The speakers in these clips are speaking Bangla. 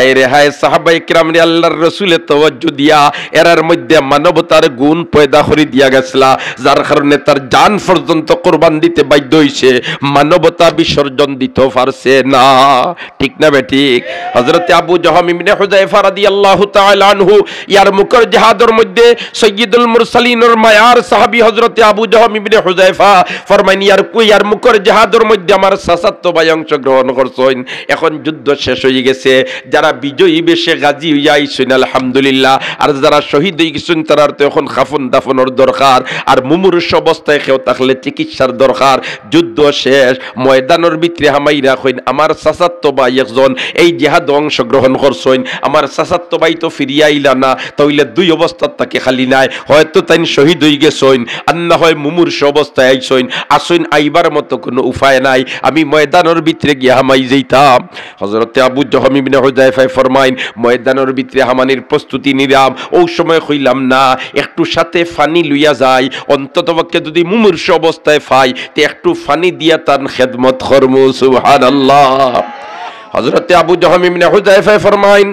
হায় রে হায় সাহাবায়ে কিরাম রে আল্লাহর রাসূলে তাওয়াজ্জু দিয়া এরার মধ্যে মানবতার গুণ পয়দা করে দিয়া গেছলা, যার কারণে তার জান পর্যন্ত কুরবান দিতে বাধ্য হইছে, মানবতা বিসর্জন দিতে পারছে না। ঠিক না বেঠিক? হযরত আবু জাহম ইবনে হুযায়ফা রাদিয়াল্লাহু তাআলা আনহু ইয়ারমুকের জিহাদের মধ্যে সাইয়্যিদুল মুরসালিনের মায়ার সাহাবী হযরত আবু জাহম ইবনে হুযায়ফা ফরমাইন ইয়ারমুকের জিহাদের মধ্যে আমার চাচাতো ভাই অংশগ্রহণ করছেন। এখন যুদ্ধ শেষ হয়ে গেছে, যারা বিজয়ী বেশে গাজী হইয়া আইছেন আলহামদুলিল্লাহ, আর যারা শহীদ হয়ে গেছেন তারা তো এখন খাফন দাফনের দরকার, আর মুমূর্ষ অবস্থায় কেউ থাকলে চিকিৎসার দরকার। যুদ্ধ শেষ, ময়দানের ভিতরে হামাইরা কইন আমার চাচাতো ভাই একজন এই জিহাদ অংশগ্রহণ করছেন, আমার চাচাতো ভাই তো ফিরিয়া আইলা না, তাইলে দুই অবস্থার তাকে খালি নাই, হয়তো তাই শহীদ হয়ে গেছেন আর না হয় মুমূর্ষ অবস্থায় আইছেন, আসেন আইবার মতো কোনো উপায় নাই, আমি ময়দানের ভিতরে গিয়ে হামাই যাইতাম। হযরত আবু জাহম ইবনে হুযায়ফা ফরমাইন ময়দানের ভিতরে হামানির প্রস্তুতি নিলাম, ওই সময় কইলাম না একটু সাথে পানি লইয়া যায়, অন্ততপক্ষে যদি মুমূর্ষ অবস্থায় পাই তে একটু পানি দিয়া তার খেদমত করবো। সুবহানাল্লাহ। হযরত আবু জাহম ইবনে হুযায়ফা ফরমাইন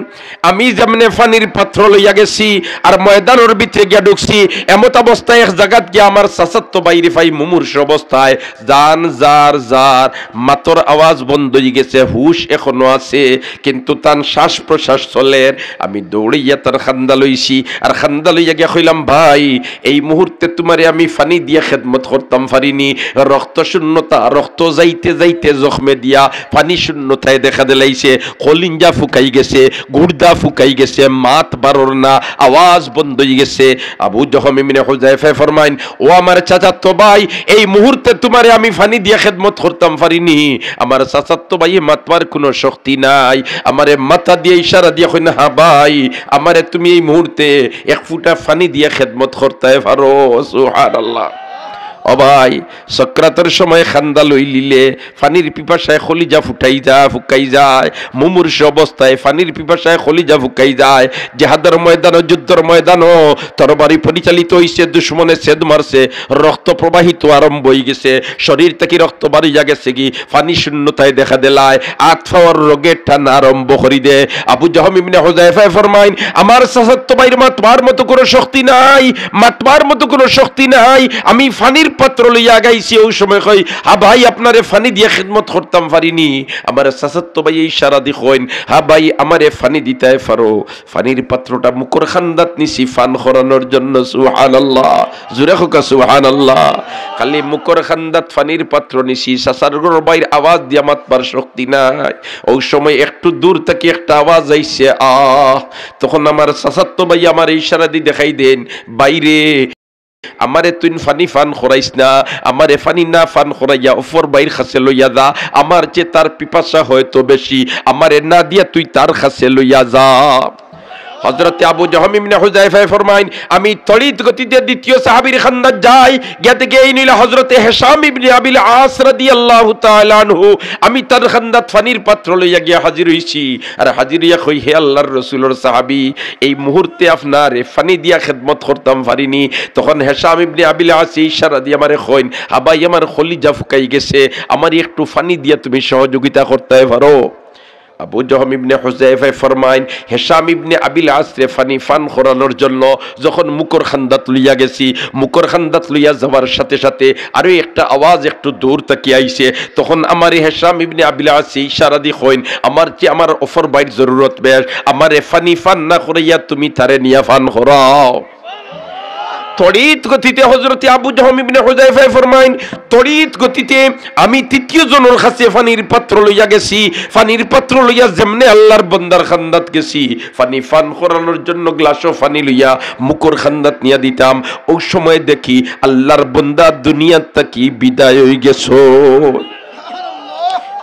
আমি যেমনে পানির পাত্র লইয়া গেছি আর ময়দানের ভিতরে গিয়া ঢুকছি, এমত অবস্থায় এক জায়গাত গিয়া আমার চাচাতো বাইরে পাই মুমূর্ষ অবস্থায়, জান যার যার মাতর আওয়াজ বন্ধ হয়ে গেছে, হুশ এখনো আছে কিন্তু তার শ্বাস প্রশ্বাস চলে। আমি দৌড়াইয়া তার খান্দা লইছি, আর খান্দা লইয়া গিয়া কইলাম ভাই এই মুহূর্তে তোমারে আমি পানি দিয়া খেদমত করতাম পারিনি, রক্ত শূন্যতা, রক্ত যাইতে যাইতে জখমে দিয়া পানি শূন্যতায় দেখা দিলাইছে, কলিঞ্জা ফুকাই গেছে, গুর্দা ফুকাই গেছে, মাত বারর না, আওয়াজ বন্ধ হয়ে গেছে। আবু জাহম ইবনে হুযায়ফা ফরমাইন ও আমার চাচাতো ভাই এই মুহূর্তে তোমারে আমি পানি দিয়া খেদমত করতাম পারিনি, আমার চাচাতো ভাই মাতবার কোনো শক্তি নাই, আমারে মাথা দিয়ে ইশারা দিয়া কইনা হ্যাঁ ভাই আমারে তুমি এই মুহূর্তে এক ফুটা পানি দিয়া খেদমত করতে পারো। সুবহানাল্লাহ। ও ভাই সক্রাতের সময় খান্দা লই লিলে পানির পিপাসায় খলিজা ফুকাই যায়, মুমূর্ষ অবস্থায় পানির পিপাসায় খলিজা ফুকাই যায়। জিহাদের ময়দান, যুদ্ধের ময়দান তরবারি পরিচালিত হইছে, দুশমনে ছেদ মারছে, রক্ত প্রবাহিত আরম্ভ হয়ে গেছে, শরীর থেকে রক্ত বাড়িয়া গেছে, কি পানি শূন্যতায় দেখা দিলায়, আতফাওয়ার রোগের টানা আরম্ভ করি দে। আবু জাহম ইবনে হুযায়ফা ফরমাইন আমার চাচাতো ভাইয়ের মাতবার মতো কোনো শক্তি নাই, মাতবার মতো কোনো শক্তি নাই, আমি পানির পাত্র লইয়া গাইছি, ওই সময় কই হা ভাই আপনারে পানি দিয়ে খিদমত করতাম পারিনি, আমার চাচাতো ভাই ইশারা দি কইন হা ভাই আমারে পানি দিতে পারো। পানির পাত্রটা মুখর খান্দাত নিছি ফান করানোর জন্য। সুবহানাল্লাহ, জোরে হোকা সুবহানাল্লাহ। খালি মুখর খান্দাত পানির পাত্র নিছি, চাচার ভাইয়ের আওয়াজ দিয়া মাতবার শক্তি নাই। ওই সময় একটু দূর থেকে একটা আওয়াজ আইছে তখন আমার চাচাতো ভাই আমার ইশারা দি দেখাই দেন বাইরে আমারে তুই ফানি ফান খরাইস না, আমারে ফানি না ফান খরাইয়া অফর বাইর কাছে লইয়া যা, আমার যে তার পিপাসা হয়তো বেশি, আমারে না দিয়া তুই তার কাছে লইয়া যা। হযরত আবু জাহম ইবনে হুযায়ফা ফরমাইন আমি তড়িৎ গতিতে দ্বিতীয় সাহাবীর খান্দাত যাই, গেতে গিয়ে নিল হযরত হিশাম ইবনে আবিল আস রাদিয়াল্লাহু তাআলা আনহু, আমি তার খান্দাত পানির পাত্র লইয়া গিয়া হাজির হইছি, আর হাজির হইয়া কই হে আল্লাহর রাসূলের সাহাবী এই মুহূর্তে আপনার পানি দিয়া খেদমত করতাম পারিনি। তখন হিশাম ইবনে আবিল আস ইশারা দিয়ে আমারে কইন আবাই আমার খলিজা ফুকাই গেছে, আমার একটু পানি দিয়া তুমি সহযোগিতা করতে পারো। আবু জাহম ইবনে হুযায়ফা ফরমাইন হিশাম ইবনে আবিল আসরে ফানি ফান করানোর জন্য যখন মুকর খান্দাত লইয়া গেছি, মুকর খান্দাত লইয়া যাওয়ার সাথে সাথে আরো একটা আওয়াজ একটু দূর থেকে আইছে, তখন আমার হিশাম ইবনে আবিল আস ইশারা দি কইন আমার যে আমার অফর বাইর জরুরত বেশ, আমারে ফানি ফান না করাইয়া তুমি তারে নিয়া ফান করাও। তড়িৎ গতিতে হযরত আবু জাহম ইবনে হুযায়ফা ফরমাইন তড়িৎ গতিতে আমি তৃতীয় জনের কাছে পানির পাত্র লইয়া গেছি, পানির পাত্র লইয়া যেমনে আল্লাহর বান্দার খান্দাত গেছি পানি ফান করানোর জন্য গ্লাসও পানি লইয়া মুকর খান্দাত নিয়া দিতাম, ওই সময় দেখি আল্লাহর বান্দা দুনিয়া থেকে বিদায় হয়ে গেছো।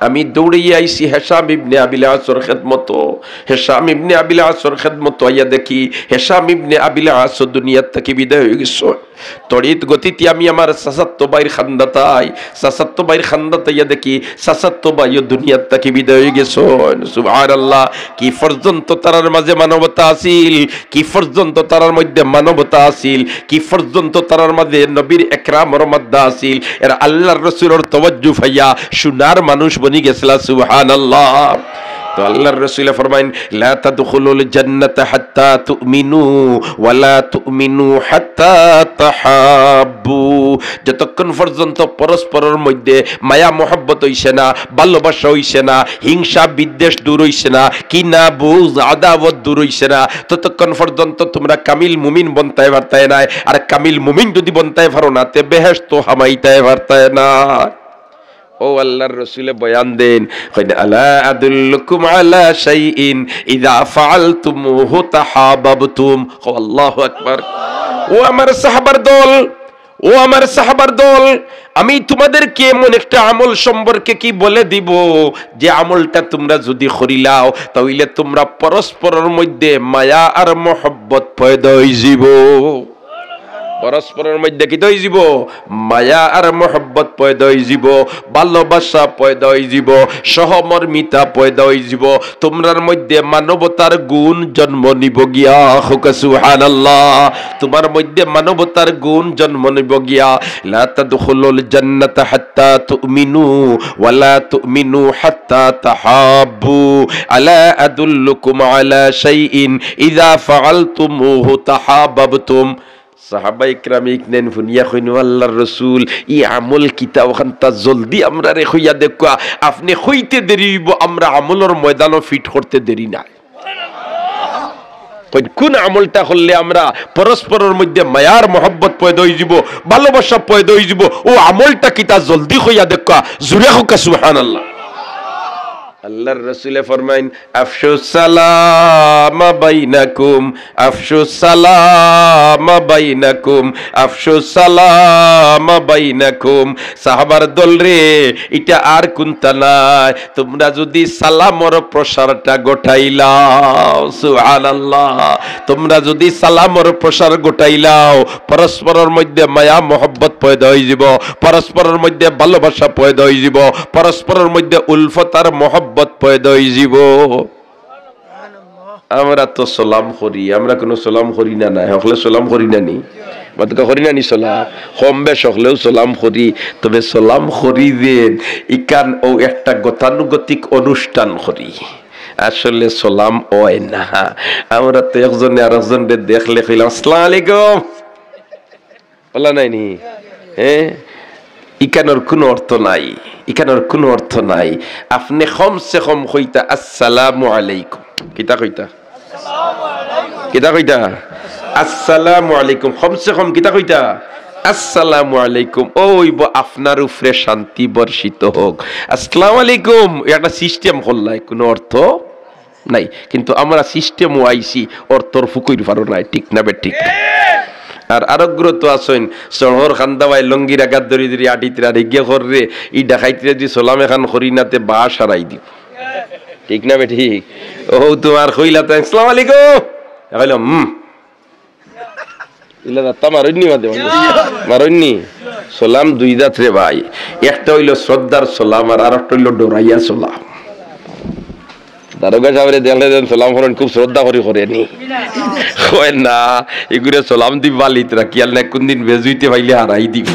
আমি দৌড়িয়ে আইছি হিশাম ইবনে আবিল আসর খেদমত, হিশাম ইবনে আবিল আসর খেদমত আইয়া দেখি হিশাম ইবনে আবিল আস দুনিয়া থেকে বিদায় হয়ে গেছে। তড়িৎ গতিতে আমি আমার চাচাতো ভাইয়ের খান্দাতাই, চাচাতো ভাইয়ের খান্দাতাইয়া দেখি চাচাতো ভাইও দুনিয়া থেকে বিদায় হয়ে গেছে। সুবহানাল্লাহ, কি পর্যন্ত তারার মাঝে মানবতা আছিল, কি পর্যন্ত তারার মধ্যে মানবতা আছিল, কি পর্যন্ত তারার মাঝে নবীর একরামর মাদ্দা আছিল, এর আল্লাহর রাসূলের তাওয়াজ্জু ফাইয়া সোনার মানুষ বনি গেছিল। সুবহানাল্লাহ। তো আল্লাহর রাসূল ফরমাইন লা তাদখুলুল জান্নাতা হাত্তা তুমিনু ওয়া লা তুমিনু হাত্তা তাহাব্বু। যতক্ষণ পর্যন্ত পরস্পরের মধ্যে মায়া মহব্বত হইছে না, ভালোবাসা হইছে না, হিংসা বিদ্বেষ দূর হইছে না, কিনা বুজ আদাওয়াত দূর হইছে না, ততক্ষণ পর্যন্ত তোমরা কামিল মুমিন বনতে পারতায় না। আর কামিল মুমিন যদি বনতে পারো না তে বেহেশত হামাইতে পারতায় না। ও আল্লাহর রাসূল বয়ান দেন, কইনা আলা আদুল্লুকুম আলা শাইইন ইযা ফাআলতুমুহু তাহাবাবতুম। আল্লাহু আকবার। ও আমার সাহাবার দল, ও আমার সাহাবার দল, আমি তোমাদেরকে এমন একটা আমল সম্পর্কে কি বলে দিব যে আমলটা তোমরা যদি করিলাও তাহলে তোমরা পরস্পরের মধ্যে মায়া আর মহব্বত পয়দা হয়ে যাব। পরস্পরের মধ্যে কি হয়ে যাব? মায়া আর মহব্বত পয়দা হয়ে যাব, ভালোবাসা পয়দা হয়ে যাব, সহমর্মিতা পয়দা হয়ে যাব, তোমরার মধ্যে মানবতার গুণ জন্ম নিব গিয়া। সুবহানাল্লাহ। তোমার মধ্যে মানবতার গুণ জন্ম নিব গিয়া। লা তাদখুলুল জান্নাতা হাত্তা তুমিনু ওয়া লা তুমিনু হাত্তা তাহাব্বু। আলা আদুল্লুকুম আলা শাইইন ইযা ফাআলতুমুহু তাহাবাবতুম। সাহাবায়ে কেরাম ইকনেন ফুনিয়া কইনু আল্লাহর রাসূল ই আমল কিতা ওখানটা জলদি আমরা রে কইয়া দেখো, আপনি কইতে দেরি হইব, আমরা আমলের ময়দানও ফিট করতে দেরি না। কোন আমলটা করলে আমরা পরস্পরের মধ্যে মায়ার মহব্বত পয়দা হয়ে যাব, ভালোবাসা পয়দা হয়ে যাব, ও আমলটা কিতা জলদি কইয়া দেখো। জুরে হোক সুবহানাল্লাহ। আল্লাহর রাসূল ফরমাইন আফশুস সালাম বাইনাকুম, আফশুস সালাম বাইনাকুম, আফশুস সালাম বাইনাকুম। সাহাবার দল রে, এটা আর কোনটা নাই, তোমরা যদি সালামর প্রসারটা গোটাইলাও। সুবহানাল্লাহ। তোমরা যদি সালামর প্রসার গোটাইলাও পরস্পরের মধ্যে মায়া মহব্বত পয়দা হয়ে যাব, পরস্পরের মধ্যে ভালোবাসা পয়দা হয়ে যাব, পরস্পরের মধ্যে উলফত আর মহব্বত পয়দা হয়ে যাব। আমরা তো সালাম করি, আমরা কোনো সালাম করি না, না হকলে সালাম করি না নি, বাদকা করি না নি সালাম, কম বেশ হকলেও সালাম করি। তবে সালাম করি দেন ইকান ও একটা গতানুগতিক অনুষ্ঠান করি, আসলে সালাম হয় না। আমরা তো একজনে আরেকজনকে দেখলে কইলাম আসসালামু আলাইকুম বলা নাই নি, হ্যাঁ ইকানোর কোনো অর্থ নাই, ইকানোর কোনো অর্থ নাই। আপনি কমসে কম কইতা আসসালামু আলাইকুম, কিতা কইতা, কিতা কইতা আসসালামু আলাইকুম, কমসে কম কিতা কইতা আসসালামু আলাইকুম। ওইব আপনার উপরে শান্তি বর্ষিত হোক। আসসালামু আলাইকুম একটা সিস্টেম করলাই, কোনো অর্থ নাই, কিন্তু আমরা সিস্টেম আইছি অর্থর ফুকুইর পারো নাই, ঠিক না বে ঠিক? আর আরোগ্য তো আসেন শহর খান্দাবাই লঙ্গির আগাত ধরি ধরি আটিতরা রেগিয়া কররে ই ডাকাইতরা যদি সোলাম এখান করি নাতে বা সারাই দিব, ঠিক না বে ঠিক? ও তোমার কইলা তো আসসালামু আলাইকুম কইলাম ইলা দাতা মারুনি মাদে মারুনি। সালাম দুই জাত রে ভাই, একটা হইল শ্রদ্ধার সালাম আর আরেকটা হইল ডরাইয়া সালাম। দারোগা সাহেবরে দেখলে সালাম করেন খুব শ্রদ্ধা করি করেনি, কয় না এগুলো সালাম দিব বালিতরা কিয়াল না কোন দিন বেজুইতে পাইলে হারাই দিব।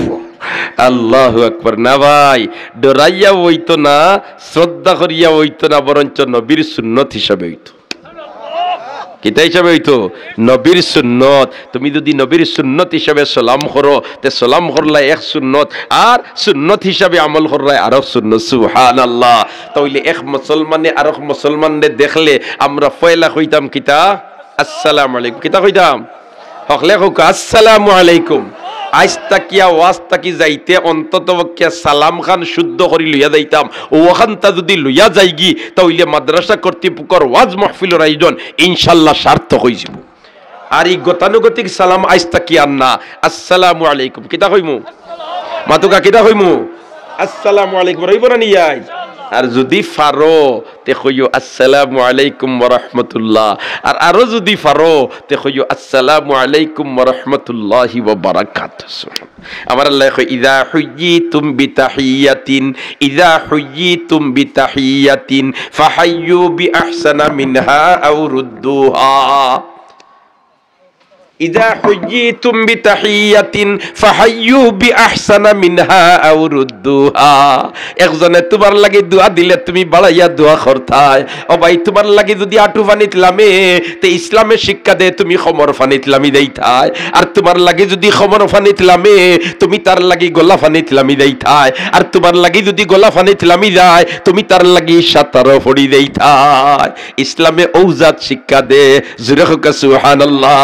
আল্লাহু আকবার। না ভাই, ডরাইয়া হইতো না, শ্রদ্ধা করিয়া হইতো না, বরঞ্চ নবীর সুন্নত হিসাবে হইতো। কিতা হিসাবে হইতো? নবীর সুন্নত। তুমি যদি নবীর সুন্নত হিসাবে সালাম করো তে সালাম করলাই এক সুন্নত, আর সুন্নত হিসাবে আমল করলাই আর এক সুন্নত। সুবহানাল্লাহ। তাইলে এক মুসলমানে আর এক মুসলমানরে দেখলে আমরা পয়লা কইতাম কিতা আসসালামু আলাইকুম, কিতা কইতাম হকলে হোক আসসালামু আলাইকুম। আজ তাকিয়া ওয়াজ তাকি যাইতে অন্তত সালাম খান শুদ্ধ করি লইয়া যাইতাম, ওখানটা যদি লইয়া যাইগি তাহলে মাদ্রাসা কর্তৃপক্ষের ওয়াজ মাহফিলের আয়োজন ইনশাল্লাহ সার্থক হয়ে যাব। আর এই গতানুগতিক সালাম আজ তাকিয়া না, আসসালামু আলাইকুম কিতা কইমু মাতুকা, কিতা কইমু আসসালামু আলাইকুম রইব না নিয়াই। আর যদি ফারো তে কইও আসসালামু আলাইকুম ওয়া রাহমাতুল্লাহ, আর আরো যদি ফারো তে কইও আসসালামু আলাইকুম ওয়া রাহমাতুল্লাহি ওয়া বারাকাতুহু। আমার আল্লাহ কই ইযা হুয়্যিতুম বিতাহিয়াতিন, ইযা হুয়্যিতুম বিতাহিয়াতিন ফাহাইয়ু বিআহসানা মিনহা আও রুদ্দুহা। ইযা হুয়্যিতুম বিতাহিয়াতিন ফাহাইয়ু বিআহসানা মিনহা আও রুদ্দুহা। একজনে তোমার লাগি দোয়া দিলে তুমি বাড়াইয়া দোয়া করতায়। ও ভাই, তোমার লাগি যদি আটু ফানিত লামে তে ইসলামের শিক্ষা দে তুমি খমর ফানিত লামি দেইতায়। আর তোমার লাগি যদি খমর ফানিত লামে তুমি তার লাগি গলা ফানিত লামি দেইতায়। আর তোমার লাগি যদি গলা ফানিত লামি যায় তুমি তার লাগি সাতারো ফড়ি দেইতায়। ইসলামে ঔজাত শিক্ষা দে। জুরে হোক সুবহানাল্লাহ।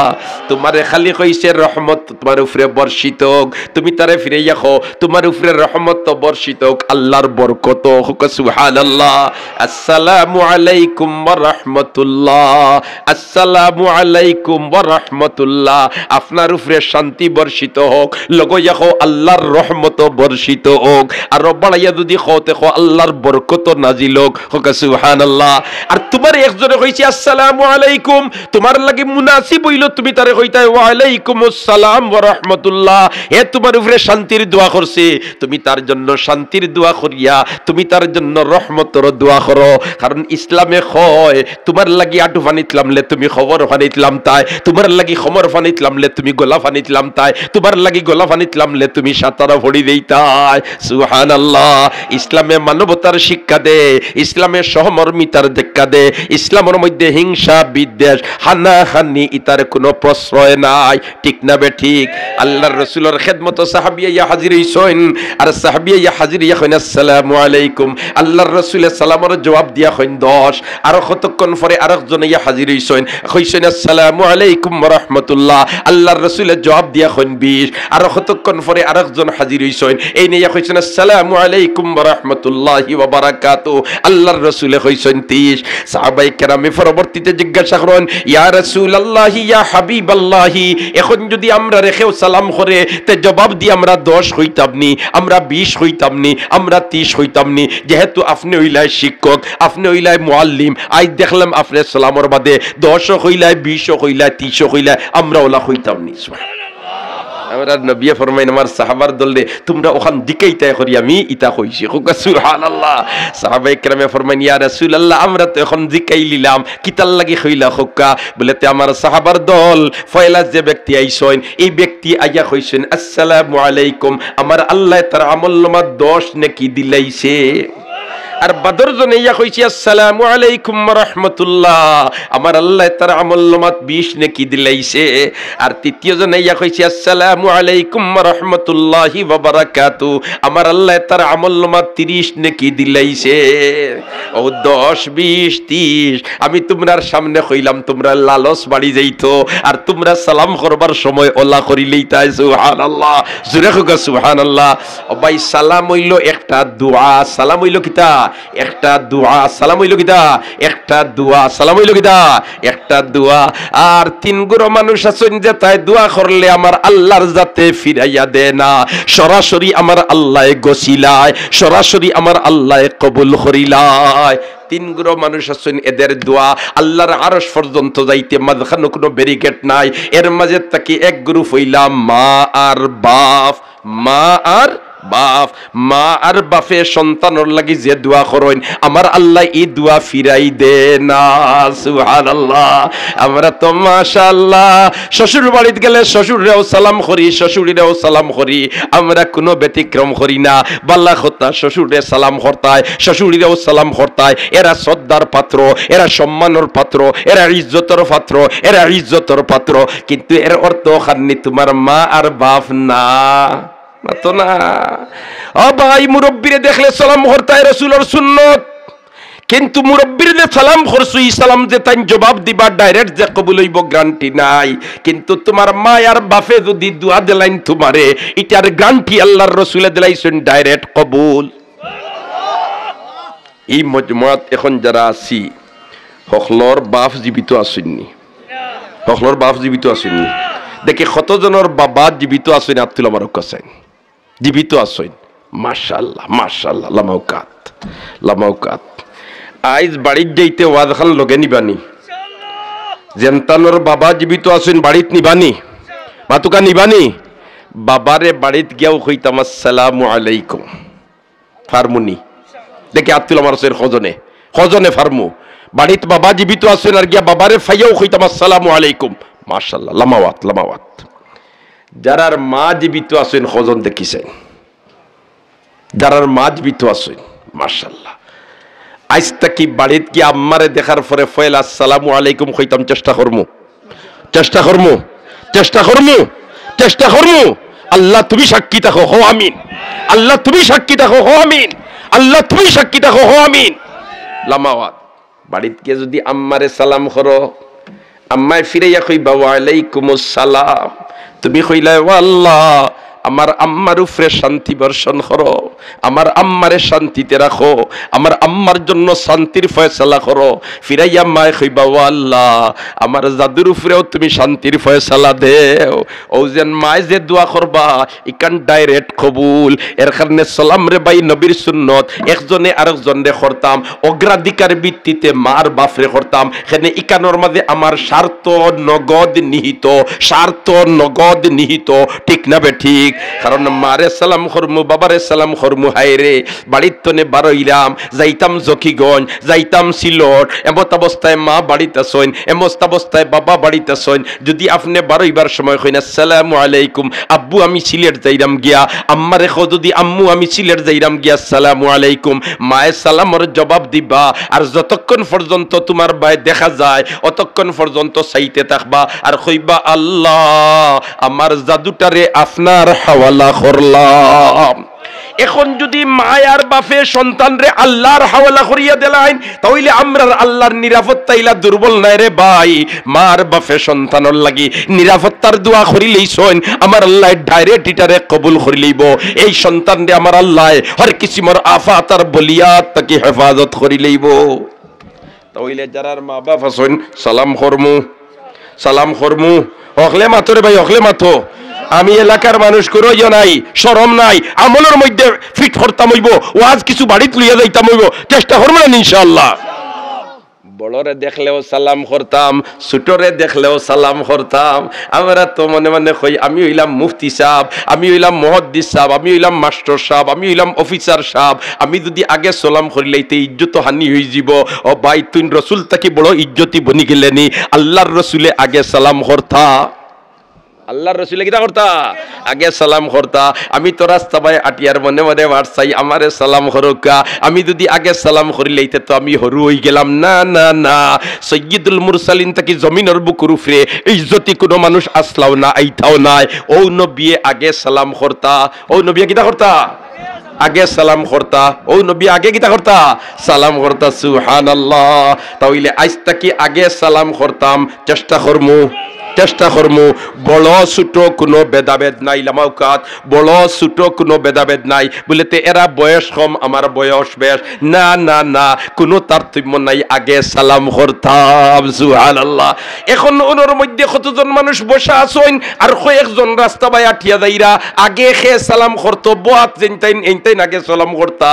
তোমারে খালি কইছে রহমত তোমার উপরে বর্ষিত হোক, তুমি তারে ফিরে যাও, তোমার উপরে রহমত বর্ষিত হোক, আল্লাহর বরকত হোক। সুবহানাল্লাহ। আসসালামু আলাইকুম ওয়া রাহমাতুল্লাহ, আসসালামু আলাইকুম ওয়া রাহমাতুল্লাহ। আপনার উপরে শান্তি বর্ষিত হোক, লগো যাও আল্লাহর রহমত বর্ষিত হোক। আর বাড়াইয়া যদি খাওতে খাও আল্লাহর বরকত নাজিল হোক। সুবহানাল্লাহ। আর তোমার একজনে কইছে আসসালামু আলাইকুম, তোমার লাগি মুনাসিব হইল তুমি তারে কইতাই ওয়া আলাইকুমুস সালাম ওয়া রাহমাতুল্লাহ। এ তোমার উপরে শান্তির দোয়া করছে, তুমি তার জন্য শান্তির দোয়া করিয়া তুমি তার জন্য রহমতের দোয়া করো। কারণ ইসলামে কয় তোমার লাগি আটু ফানিত লামলে তুমি খবর ফানিত লামতাই, তোমার লাগি খমর ফানিত লামলে তুমি গলা ফানিত লামতাই, তোমার লাগি গলা ফানিত লামলে তুমি সাতারা ফড়ি দেইতাই। সুবহানাল্লাহ। ইসলামে মানবতার শিক্ষা দে, ইসলামে সহমর্মিতার দেখা দে, ইসলামের মধ্যে হিংসা বিদ্বেষ হানাহানি ইতার কোনো প্রশ্রয় নাই। ঠিক না বে ঠিক? আল্লাহর রাসূলের খেদমত সাহাবিয়া হাজির হইছেন, আর সাহাবিয়া হাজির ইয়া কইনা আসসালামু আলাইকুম। আল্লাহর রাসূলের সালামের জবাব দিয়া কইন 10। আর কতক্ষণ পরে আরেকজন ইয়া হাজির হইছেন, কইছেন আসসালামু আলাইকুম ওয়া রাহমাতুল্লাহ। আল্লাহর রাসূলের জবাব দিয়া কইন 20। আর কতক্ষণ পরে আরেকজন হাজির হইছেন, এই নিয়া কইছেন আসসালামু আলাইকুম ওয়া রাহমাতুল্লাহি ওয়া বারাকাতুহু। আল্লাহর রাসূলে কইছেন 30। সাহাবায়ে কেরামে পরবর্তীতে জিজ্ঞাসা করেন, ইয়া রাসূলুল্লাহ ইয়া হাবিবাল্লাহ, এখন যদি আমরা রেখেও সালাম করে তে জবাব দি আমরা 10 হইতামনি, আমরা 20 হইতামনি, আমরা 30 হইতামনি। যেহেতু আপনি হইলাই শিক্ষক, আপনি হইলাই মুআল্লিম, আই দেখলাম আপনি সালামর বাদে 10 হইলাই, 20 হইলাই, 30 হইলাই, আমরা ওলা হইতামনি। আমরা নবী ফরমাইন আমার সাহাবার দলে তোমরা ওখান দিকেই তাই করি আমি ইতা কইছি। সুবহানাল্লাহ। সাহাবায়ে কেরামে ফরমাইন ইয়া রাসূলুল্লাহ আমরা তো এখন দিকেই লিলাম, কিতাল লাগি কইলা খোকা? বলেতে আমার সাহাবার দল ফয়লা যে ব্যক্তি আইছেন এই ব্যক্তি আইয়া কইছেন আসসালামু আলাইকুম, আমার আল্লাহ তার আমলনামা 10 নেকি দিলাইছে। আর বদর জনে ইয়া কইছি আসসালামু আলাইকুম ওয়া রাহমাতুল্লাহ, আমার আল্লাহ তার আমলনামা 20 নেকি দিলাইছে। আর তৃতীয় জনে ইয়া কইছি আসসালামু আলাইকুম ওয়া রাহমাতুল্লাহি ওয়া বারাকাতুহু, আমার আল্লাহ তার আমলনামা 30 নেকি দিলাইছে। ও 10 20 30 আমি তোমার সামনে কইলাম তোমরা লালস বাড়ি যাইতো, আর তোমরা সালাম করবার সময় ওলা করিলেই তাই। সুবহানাল্লাহ। জোরে কও সুবহানাল্লাহ। ও ভাই সালাম হইল একটা দোয়া, সালাম হইল কিতা? একটা দোয়া। সালাম হইল কিতা? একটা দোয়া। সালাম হইল কিতা? একটা দোয়া। আর 3 গুরু মানুষ আছেন যে তাই দোয়া করলে আমার আল্লাহর জাতে ফিরাইয়া দেয় না, সরাসরি আমার আল্লাহ গসিলায়, সরাসরি আমার আল্লাহ কবুল করিলায়। 3 গুরু মানুষ আছেন এদের দোয়া আল্লাহর আরশ পর্যন্ত যাইতে মাঝখানে কোনো ব্যারিকেড নাই। এর মাঝে তাকি এক গ্রুপ হইলাম মা আর বাপ, মা আর বাপ। মা আর বাপে সন্তানের লাগি যে দোয়া করেন আমার আল্লাহ এই দোয়া ফিরাই দে না। সুবহানাল্লাহ। আমরা তো মাশাআল্লাহ শ্বশুর বাড়িতে গেলে শ্বশুরেও সালাম করি, শ্বশুরেও সালাম করি, আমরা কোনো ব্যতিক্রম করি না। বাল্লা কথা শ্বশুরে সালাম করতায়, শ্বশুরেও সালাম করতায়। এরা শ্রদ্ধার পাত্র, এরা সম্মানের পাত্র, এরা ইজ্জতের পাত্র, এরা ইজ্জতের পাত্র। কিন্তু এর অর্থ খান্নি তোমার মা আর বাপ না তো না। ও ভাই মুরব্বিরে দেখলে সালাম করতায় রাসূলের সুন্নত, কিন্তু মুরব্বির যে সালাম করছু ই সালাম যে তাই জবাব দিবা ডাইরেক্ট যে কবুল হইব গ্যারান্টি নাই। কিন্তু তোমার মা আর বাপে যদি দোয়া দিলাইন তোমারে এটার গ্যারান্টি আল্লাহর রাসূলে দিলাইছেন ডাইরেক্ট কবুল। এই মজমুআত এখন যারা আছি হকলর বাপ জীবিত আসেননি, হকলর বাপ জীবিত আসেননি। দেখি কতজনের বাবা জীবিত আসেন আব্দুল মারুক হোসেন জীবিত আসেন। মাশাআল্লাহ মাশাআল্লাহ। লামাউকাত লামাউকাত। আইজ বাড়ির যাইতে ওয়াজ খান লগে নিবানি, জেন্তানোর বাবা জীবিত আছেন বাড়িত নিবানি, মাতুকা নিবানি। বাবারে বাড়িত গিয়াও কইতাম আসসালামু আলাইকুম ফার্মুনি। দেখে আব্দুল আমার হোসেন খজনে খজনে ফার্মু বাড়িত বাবা জীবিত আছেন আর গিয়া বাবারে ফাইয়াও কইতাম আসসালামু আলাইকুম মাশাআল্লাহ, লামাওয়াত লামাওয়াত। যারার মা জীবিত আছেন খজন দেখিছেন, যারার মা জীবিত আছেন মাশাআল্লাহ। আজ তাকি বাড়িত কি আম্মারে দেখার পরে ফয়েল আসসালামু আলাইকুম কইতাম চেষ্টা করমু, চেষ্টা করমু, চেষ্টা করমু, চেষ্টা করমু। আল্লাহ তুমি সাক্ষী থাকো, হো আমিন। আল্লাহ তুমি সাক্ষী থাকো, হো আমিন। আল্লাহ তুমি সাক্ষী থাকো, হো আমিন। লামাওয়াত। বাড়িত গিয়ে যদি আম্মারে সালাম করো, আম্মায় ফিরাইয়া কইবা ওয়া আলাইকুমুস সালাম, তুমি কইলা ও আল্লাহ আমার আম্মার উপরে শান্তি বর্ষণ করো, আমার আম্মারে শান্তিতে রাখো, আমার আম্মার জন্য শান্তির ফয়সালা করো। ফিরাইয়া মায় কইবা ও আল্লাহ আমার জাদুর উপরেও তুমি শান্তির ফয়সালা দেও। ও যেন মায় যে দোয়া করবা ইকান ডাইরেক্ট কবুল। এর কারণে সালাম রে ভাই নবীর সুন্নত, একজনে আরেকজনরে করতাম অগ্রাধিকার ভিত্তিতে, মার বাপরে করতাম। এখানে ইকানোর মাঝে আমার স্বার্থ নগদ নিহিত, স্বার্থ নগদ নিহিত, ঠিক না বে ঠিক? কারণ মারে সালাম করমু, বাবারে সালাম করমু, হায়রে বাড়ির তনে বারইলাম, যাইতাম জকিগঞ্জ, যাইতাম সিলট, এমত অবস্থায় মা বাড়িতে আসইন, এমত অবস্থায় বাবা বাড়িতে আসইন। যদি আপনি বারইবার সময় কইন আসসালামু আলাইকুম, আব্বু আমি সিলেট যাইরাম গিয়া, আম্মারে খো যদি আম্মু আমি সিলেট যাইরাম গিয়া আসসালামু আলাইকুম, মায়ের সালামর জবাব দিবা। আর যতক্ষণ পর্যন্ত তোমার ভাই দেখা যায় অতক্ষণ পর্যন্ত চাইতে থাকবা আর কইবা আল্লাহ আমার জাদুটারে আপনার হাওয়ালা করলাম। এখন যদি মায়ার বাপে সন্তানরে আল্লাহর হাওয়ালা করিয়া দিলাইন, তাহলে আমরার আল্লাহর নিরাপত্তা ইলা দুর্বল নাই রে ভাই। মার বাপে সন্তানর লাগি নিরাপত্তার দোয়া করি লইছন, আমার আল্লাহ ডাইরেক্ট ইটারে কবুল করি লইব। এই সন্তানরে আমার আল্লাহ হর কিসিমর আফাত আর বলিয়াত তাকে হেফাজত করি লইব। তাহলে যারার মা বাপ আছেন সালাম করমু, সালাম করমু। অখলে মাথো রে ভাই, অখলে মাথো। আমি এলাকার মানুষ করিও নাই, শরম নাই, আমলের মধ্যে ফিট করতাম হইব, ওয়াজ কিছু বাড়িতে লইয়া যাইতাম হইব, চেষ্টা করবো না ইনশাআল্লাহ। বড়রে দেখলেও সালাম করতাম, ছোটরে দেখলেও সালাম করতাম। আমরা তো মনে মনে কই আমি হইলাম মুফতি সাহেব, আমি হইলাম মুহাদ্দিস সাহেব, আমি হইলাম মাস্টার সাহেব, আমি হইলাম অফিসার সাহেব। আমি যদি আগে সালাম করিলেইতে ইজ্জত হানি হয়ে যাব। ও ভাই তুই রসুল তাকে বড় ইজ্জতি বনি গেলেনি। আল্লাহর রসুলে আগে সালাম করতা, আল্লাহর রসুলে কিটা করতা আগে সালাম করতা। আমি তো রাস্তা ভাই আটিয়ার মনে মনে বাড়ছাই আমারে সালাম করুকা। আমি যদি আগে সালাম করিলেইতে তো আমি হরু হয়ে গেলাম। না না না, সৈয়দুল মুরসালিন তাকি জমিনের বুকুর উপরে ইজ্জতি কোনো মানুষ আসলাও না, আইতাও নাই। ও নবী আগে সালাম করতা, ও নবী কিটা করতা আগে সালাম করতা, ও নবী আগে কিটা করতা সালাম করতা। সুবহানাল্লাহ। তাহলে আজ তাকি আগে সালাম করতাম, চেষ্টা করমু, চেষ্টা করমু। বড় ছোট কোনো ভেদাভেদ নাই, লামাউকাত বড় ছোট কোনো ভেদাভেদ নাই। বলেতে এরা বয়স কম আমার বয়স বেশ, না না না, কোনো তারতম্য নাই, আগে সালাম করতাম। সুবহানাল্লাহ। এখন ওনার মধ্যে কতজন মানুষ বসা আছেন আর কয়েকজন রাস্তা বাই আঠিয়া যাইরা আগে খে সালাম করতো, বাত যেনতাইন এইনতাইন আগে সালাম করতা,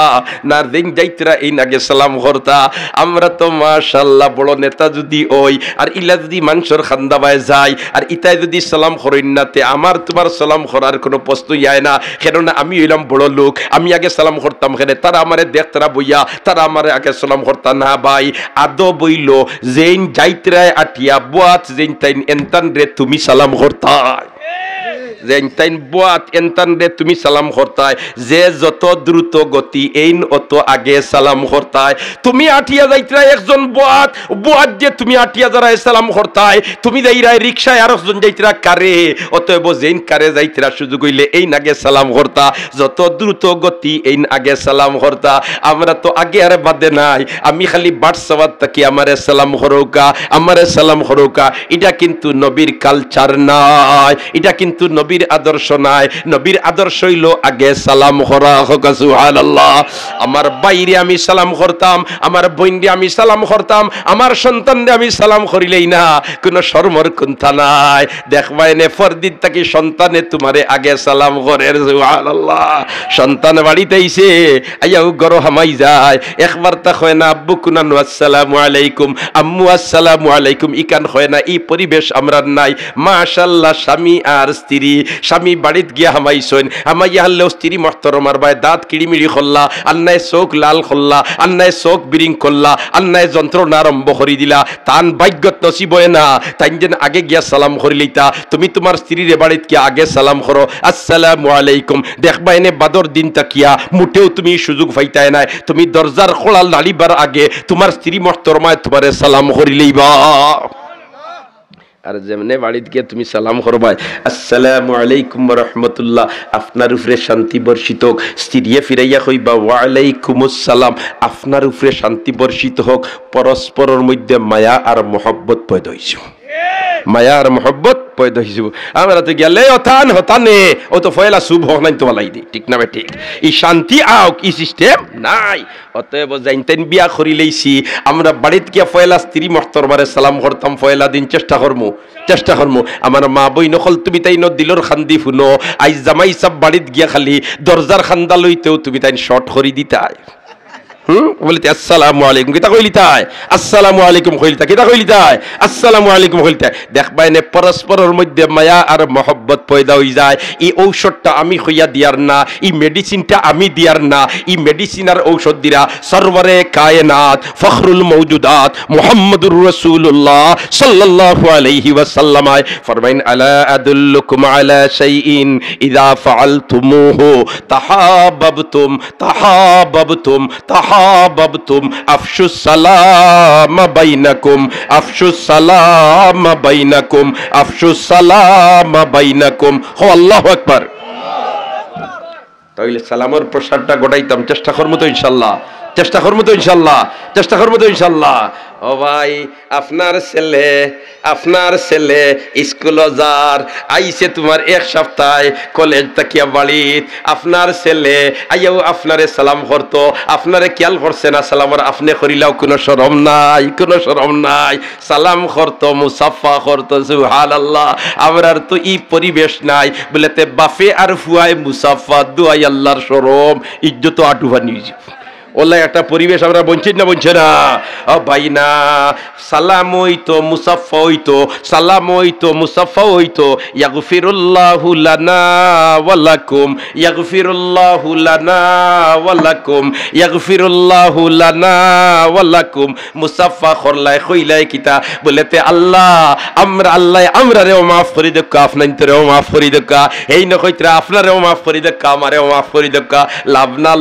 না যেন যাইতরা এইন আগে সালাম করতা। আমরা তো মাশাআল্লাহ বড় নেতা যদি ওই আর ইলা যদি মানুষের খান্দা বাই যায় আর ইতাই যদি সালাম করেন না, তে আমার তোমার সালাম করার কোনো প্রশ্নই আয় না। কেননা আমি হইলাম বড় লোক, আমি আগে সালাম করতাম। কেন তারা আমারে দেখ তারা বইয়া তারা আমারে আগে সালাম করতাম না। ভাই আদো বইল যেন যাইতরায় আটিয়া বাত যেন তাইন এনতান রে তুমি সালাম করতা, যেনতাইন বাত এনতান রে তুমি সালাম করতায়। যে যত দ্রুত গতি এইন অত আগে সালাম করতায়। তুমি আটিয়া যাইতরা একজন বাত বাত যে তুমি আটিয়া যারায় সালাম করতায়, তুমি যাইরায় রিকশায় আর একজন যাইতরা কারে, অতএব যেন কারে যাইতরা সুযোগ হইলে এইন আগে সালাম করতা, যত দ্রুত গতি এইন আগে সালাম করতা। আমরা তো আগে আর বাদে নাই, আমি খালি বাটসাবাদ থাকি আমারে সালাম করৌকা, আমারে সালাম করৌকা। এটা কিন্তু নবীর কালচার নাই, এটা কিন্তু নবীর আদর্শ নাই। নবীর আদর্শ হইল আগে সালাম করা। সুবহানাল্লাহ। আমার বাইরে আমি সালাম করতাম, আমার বোনরে আমি সালাম করতাম, আমার সন্তানরে আমি সালাম করিলেই না কোনো শরমর কুন্থা নাই। দেখবা এনে ফরদিন তাকে সন্তানে তোমারে আগে সালাম করে। সুবহানাল্লাহ। সন্তান বাড়িতে আইছে আইয়াও গরো হামাই যায়, একবার তা হয় না আব্বু কুনান আসসালামু আলাইকুম, আম্মু আসসালামু আলাইকুম, ইকান হয় না। এই পরিবেশ আমরা নাই। মাশাআল্লাহ স্বামী আর স্ত্রী স্বামী বাড়িত গিয়া হামাইছইন হামাইয়া হারলেও স্ত্রী মহতরমার ভাই দাঁত কিড়িমিড়ি করলা আন্নায় চোখ লাল করলা আন্নায় চোখ বিরিং করলা আন্নায় যন্ত্রণা আরম্ভ করি দিলা তান ভাগ্যত নসিব হয় না তাই যেন আগে গিয়া সালাম করি লইতা তুমি তোমার স্ত্রীর বাড়িত গিয়া আগে সালাম করো আসসালামু আলাইকুম দেখবা এনে বাদর দিন তাকিয়া মুটেও তুমি সুযোগ পাইতাই নাই তুমি দরজার খোলাল নালিবার আগে তোমার স্ত্রী মহতরমায় তোমারে সালাম করি লইবা আর যেমনে বাড়িতে গিয়ে তুমি সালাম করবাই আসসালামু আলাইকুম ওয়া রাহমাতুল্লাহ আপনার উপরে শান্তি বর্ষিত হোক স্ত্রীয়ে ফিরাইয়া কইবা ওয়া আলাইকুমুস সালাম আপনার উপরে শান্তি বর্ষিত হোক পরস্পরের মধ্যে মায়া আর মহব্বত পয়দা হইছে মায়া আর মহব্বত পয়দা হইছে আমরা তো গেলে হতান হতানে ও তো ফয়লা শুভ হোক নাই তো বলাই দি ঠিক না ঠিক এই শান্তি আও কি সিস্টেম নাই অতএব জানতেন বিয়া করি লইছি আমরা বাড়িতে গিয়া ফয়লা স্ত্রী মহতরমারে সালাম করতাম ফয়লা দিন চেষ্টা করমু আমার মা বই নকল তুমি তাই দিলর খান্দি ফুনো আইজ জামাই সব বাড়িতে গিয়া খালি দরজার খান্দা লইতেও তুমি তাই শর্ট করি দিতাই বলিতে আসসালামু আলাইকুম কিতা কইলি তাই আসসালামু আলাইকুম কইলি তাই কিতা কইলি তাই আসসালামু আলাইকুম কইলি তাই দেখবা এনে পরস্পরের মধ্যে মায়া আর মহব্বত পয়দা হই যায় এই ঔষধটা আমি কইয়া দিয়ার না এই মেডিসিনটা আমি দিয়ার না এই মেডিসিন আর ঔষধ দিরা সরওয়ারে কায়নাত ফখরুল মওজুদাত মুহাম্মদুর রাসূলুল্লাহ সাল্লাল্লাহু আলাইহি ওয়াসাল্লাম ফরমাইন আলা আদুল্লুকুম আলা শাইইন ইযা ফাআলতুমুহু তাহাব্বাবতুম তাহাব্বাবতুম আফশুস সালাম বাইনাকুম আফশুস সালাম বাইনাকুম আফশুস সালাম বাইনাকুম হো আল্লাহু আকবার তাইলে সালামের প্রসারটা গোটাইতাম চেষ্টা করমু তো ইনশাআল্লাহ চেষ্টা করবো তো ইনশাল্লাহ ও ভাই আপনার ছেলে স্কুল যার আইছে তোমার এক সপ্তাহ কলেজ তাকিয়া বাড়িত আপনার ছেলে আইয়াও আপনারে সালাম করতো আপনারে খেয়াল করছে না সালামর আপনি করিলাও কোনো শরম নাই সালাম করতো মুসাফা করতো সুবহানাল্লাহ আমরার তো ই পরিবেশ নাই বলেতে বাফে আর ফুয়াই মুসাফা দুয়াই আল্লাহর শরম ইজ্জত আটুভা নিয়ে ওলা একটা পরিবেশ আমরা বঞ্চিত না বলছে না ভাই না সালাম হইতো মুসাফা হইতো ইয়াগফিরুল্লাহু লানা ওয়া লাকুম ইয়াগফিরুল্লাহু লানা ওয়া লাকুম মুসাফা করলাই কইলাই কিতা বলেতে আল্লাহ আমরারেও মাফ করে দেকা আপনারেও মাফ করে দেকা এই ন কইতরা আপনারেও মাফ করে দেকা আমারেও মাফ করে দেকা লাভ না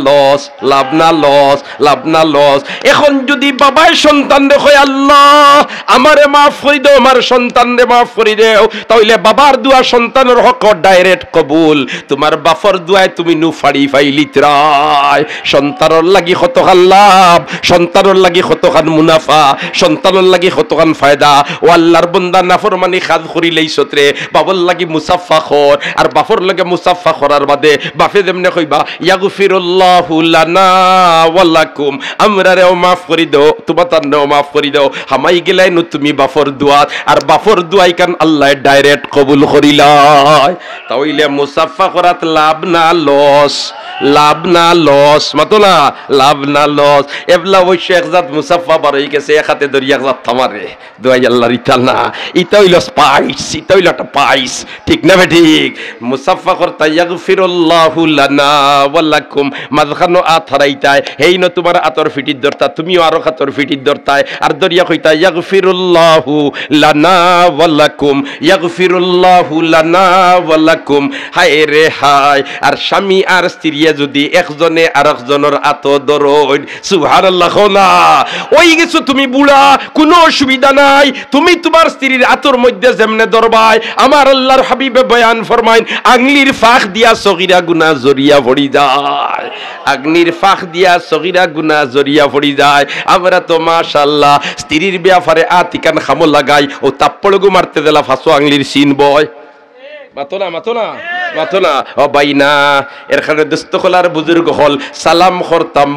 লস এখন যদি বাবাই সন্তান দেখো আল্লাহ আমারে মাফ করে দাও আমার সন্তানরে মাফ করে দাও তাইলে বাবার দোয়া সন্তানের হক ডাইরেক্ট কবুল তোমার বাফর দোয়ায় তুমি নুফাড়ি ফাইলি ত্রাই সন্তানের লাগি কতখান লাভ সন্তানের লাগি কতখান মুনাফা সন্তানের লাগি কতখান ফায়দা ও আল্লাহর বান্দা নাফরমানি কাজ করিলেই সত্রে বাবার লাগি মুসাফা কর আর বাফর লাগে মুসাফা করার বাদে বাফে যেমনে কইবা ইয়াগফিরুল্লাহু লানা ওয়া লাকুম আমরারেও মাফ করে দাও তোমাতারও মাফ করে দাও হামাই গেলাই ন তুমি বাফর দোয়াত আর বাফর দোয়াই কান আল্লাহ ডাইরেক্ট কবুল করিলাই তাইলে মুসাফা করাত লাভ না লস মাতো না লাভ না লস এবলা ওই শেখজাত মুসাফা বারই গেছে এক হাতে ধরি একজাত থামারে দোয়াই আল্লাহর ইতা না ইতা হইল স্পাইস ইতা হইল একটা পাইস ঠিক না বে ঠিক মুসাফা করতা ইয়াগফিরুল্লাহু লানা ওয়া লাকুম মাযখানো আথরাইতায় হেই ন তোমার আতর ফিটির দরতা তুমিও আরো আতর ফিটির দরতায় আর দরিয়া কইতা ইয়াগফিরুল্লাহু লানা ওয়া লাকুম ইয়াগফিরুল্লাহু লানা ওয়া লাকুম হায় রে হায় আর স্বামী আর স্ত্রী যদি একজনে আরেকজনের আত দরদ সুবহানাল্লাহ না ওই কিছু তুমি বুড়া কোনো অসুবিধা নাই তুমি তোমার স্ত্রীর আতর মধ্যে যেমনে দরবাই আমার আল্লাহর হাবিবে বয়ান ফরমাইন আঙ্গলির ফাঁক দিয়া সগীরা গুনাহ জরিয়া পড়ি যায় আগ্নির ফাঁক দিয়া সগীরা গুনাহ জরিয়া পড়ি যায় আমরা তো মাশাআল্লাহ স্ত্রীর ব্যাপারে আতিকান খামো লাগাই ও তাপ্পড়গু মারতে দিলা ফাঁসো আঙ্গলির সিন বয় মাতো না ও বাইনা এরখানে দস্তখলার বুজুর্গ হল সালাম করতাম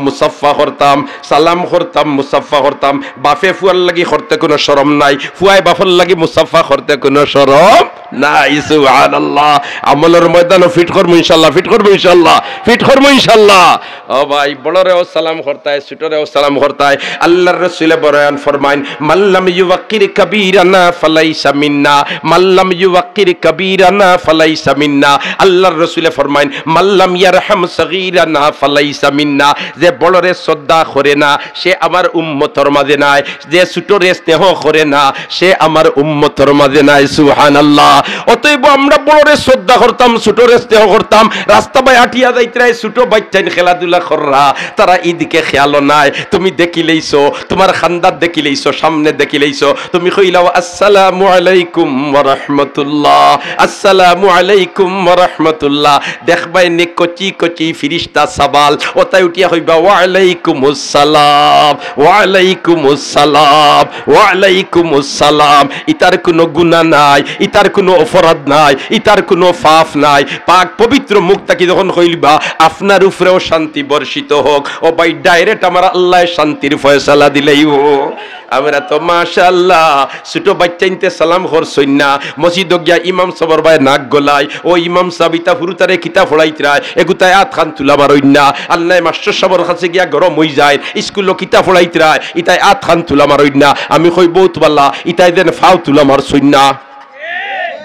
মুসাফা করতাম বাফে ফুয়ার লাগি করতে কোনো শরম নাই ফুয়াই বাফর লাগি মুসাফা করতে কোনো শরম নাই সুবহানাল্লাহ আমলের ময়দানে ফিট করব ইনশাআল্লাহ ফিট করব ইনশাআল্লাহ ফিট করব ইনশাআল্লাহ ও ভাই বড়রেও সালাম করতায় ছোটরেও সালাম করতায় আল্লাহর রাসূল বয়ান ফরমাইন মাল্লাম ইউওয়াক্কির কাবীরানা ফালাইসা মিন্না মাল্লাম ইউওয়াক্কির কাবীরানা ফালাইসা মিন্না আল্লাহর রাসূল ফরমাইন মাল্লাম ইয়ারহাম সগীরানা ফালাইসা মিন্না যে বড়রে শ্রদ্ধা করে না সে আমার উম্মতের মাঝে নাই যে ছোটরে স্নেহ করে না সে আমার উম্মতের মাঝে নাই সুবহানাল্লাহ অতএব আমরা বড়রে শ্রদ্ধা করতাম ছোটরে স্নেহ করতাম রাস্তা বাই হাঁটিয়া যাইতরাই ছোট বাচ্চাইন খেলাধুলা কররা তারা এইদিকে খেয়াল নাই তুমি দেখিলেইছো তোমার খানদার দেখিলেইছো সামনে দেখিলেইছো তুমি কইলাও আসসালামু আলাইকুম ওয়া রাহমাতুল্লাহ আসসালামু আলাইকুম ওয়া রাহমাতুল্লাহ দেখবাই নে কচি কচি ফেরেশতা সাবাল ওতাই উঠিয়া কইবা ওয়া আলাইকুমুস সালাম ওয়া আলাইকুমুস সালাম ওয়া আলাইকুমুস সালাম ইতার কোনো গুনাহ নাই ইতার কোনো অপরাধ নাই ইতার কোনো পাপ নাই পাক পবিত্র মুখটাকে যখন কইবা আপনার উপরেও শান্তি বর্ষিত হোক ও ভাই ডাইরেক্ট আমার আল্লাহ শান্তির ফয়সালা দিলেই হোক আমরা তো মাশাআল্লাহ ছোট বাচ্চাইনতে সালাম করছই না মসজিদ গিয়া ইমাম সাহেবের ভাই নাক গলায় ও ইমাম সাবিতা ফুরুতারে কিতাব পড়াইতরায় এগুতায় আত খান তুলা মারই না আল্লাহ মাস্টার সাহেবের কাছে গিয়া গরম হই যায় স্কুল কিতাব পড়াইতরায় ইতায় আত খান তুলা মারই না আমি কই বহুত বাল্লা ইতায় দেন ফাও তুলা মারছই না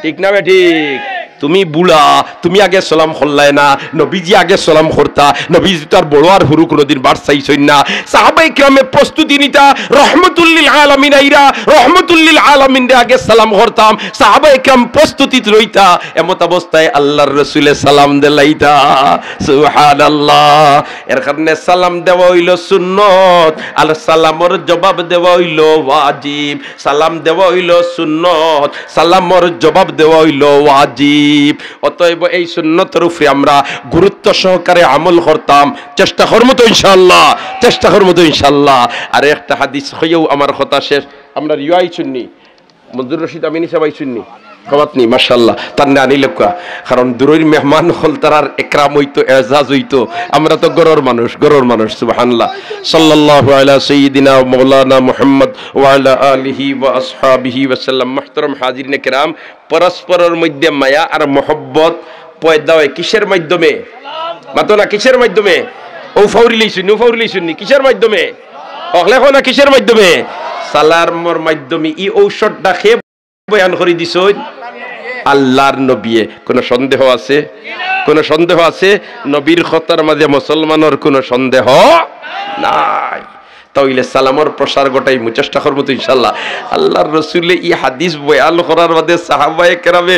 ঠিক না ঠিক তুমি বুড়া তুমি আগে সালাম করলাই না নবীজি আগে সালাম করতা নবীজি তার বড় আর হুরু কোনদিন বার চাইছই না সাহাবায়ে কিরামে প্রস্তুতি নিতা রহমাতুল লিল আলামিন আইরা রহমাতুল লিল আলামিন রে আগে সালাম করতাম সাহাবায়ে কিরাম প্রস্তুতি লইতা এমত অবস্থায় আল্লাহর রাসূলে সালাম দেলাইতা সুবহানাল্লাহ এর কারণে সালাম দেওয়া হইল সুন্নত আর সালামর জবাব দেওয়া হইল ওয়াজিব সালাম দেওয়া হইল সুন্নত সালামর জবাব দেওয়া হইল ওয়াজিব অতএব এই সুন্নতের উপরে আমরা গুরুত্ব সহকারে আমল করতাম চেষ্টা করব তো ইনশাআল্লাহ চেষ্টা করব তো ইনশাআল্লাহ আর একটা হাদিস হইও আমার কথা শেষ আমরা রিওয়াই শুননি মনজুর রশিদ আমিনী সবাই শুননি খবরনি মাশাআল্লাহ তার নানি লোকা কারণ দূরের মেহমান হল তার একরাম হইতো এজাজ হইতো আমরা তো গরর মানুষ সুবহানাল্লাহ সাল্লাল্লাহু আলা সাইয়্যিদিনা ওয়া মাওলানা মুহাম্মদ ওয়া আলা আলিহি ওয়া আসহাবিহি ওয়া সাল্লাম মুহতারাম হাজিরিনে কিরাম পরস্পরের মধ্যে মায়া আর মহব্বত পয়দা হয় কিসের মাধ্যমে মাতো না কিসের মাধ্যমে ও ফাউরিলি শুনি কিসের মাধ্যমে অখলেখো না কিসের মাধ্যমে সালামর মাধ্যমে ই ঔষধটা খেয়ে বয়ান করে দিছই আল্লাহর নবী কোন সন্দেহ আছে কোন সন্দেহ আছে নবীর খতার মাঝে মুসলমানের কোন সন্দেহ নাই তাইলে সালামর প্রসার গোটাই চেষ্টা করব তো ইনশাআল্লাহ আল্লাহর রাসূলে এই হাদিস বয়ান করার বাদে সাহাবায়ে কেরামে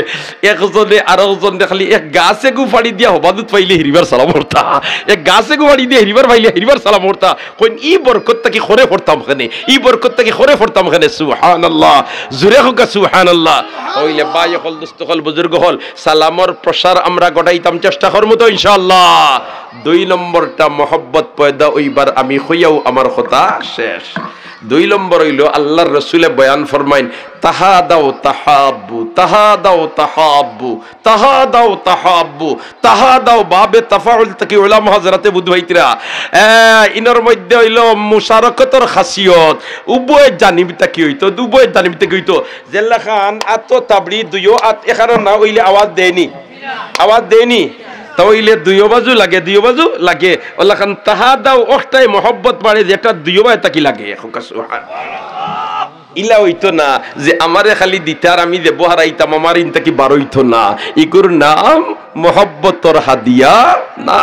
একজনে আরেকজন দেখলি এক গাছে গু ফাড়ি দিয়া হবাদত পাইলে হিরিবার সালাম করতা এক গাছে গু ফাড়ি দিয়া হিরিবার পাইলে হিরিবার সালাম করতা কোন ই বরকতটা কি খরে পড়তাম খানে ই বরকতটা কি খরে পড়তাম খানে সুবহানাল্লাহ জুরে হোক সুবহানাল্লাহ ওইলে বাই হল দোস্ত হল বুজুর্গ হল সালামর প্রসার আমরা গোটাইতাম চেষ্টা করব তো ইনশাআল্লাহ দুই নম্বরটা মহব্বত পয়দা ওইবার আমি হইয়াও আমার কথা শেষ দুই নম্বর হইল আল্লাহর রাসূলে বয়ান ফরমাইন তাহাদাও তাহাব্বু তাহাদাও তাহাব্বু তাহাদাও তাহাব্বু তাহাদাও বাবে তাফাউল তাকি উলামা হযরতে বুধভাইতরা ইনর মধ্যে হইল মুশারাকাতের খাসিয়ত উভয় জানিবটা কি হইতো উভয় জানিবটা কি হইতো জেল্লা খান আত তাবরি দুইও আত এখানে না হইলে আওয়াজ দেনি তাইলে দুইও বাজু লাগে আল্লাহ খান তাহাদাও ওখটাই মহব্বত বাড়ে যেটা দুইও বাই তাকি লাগে ইলা হইতো না যে আমারে খালি দিতার আমি যে বহারাইতাম আমার ইনতাকি বারইতো না ইগুর নাম মোহব্বতর হাদিয়া না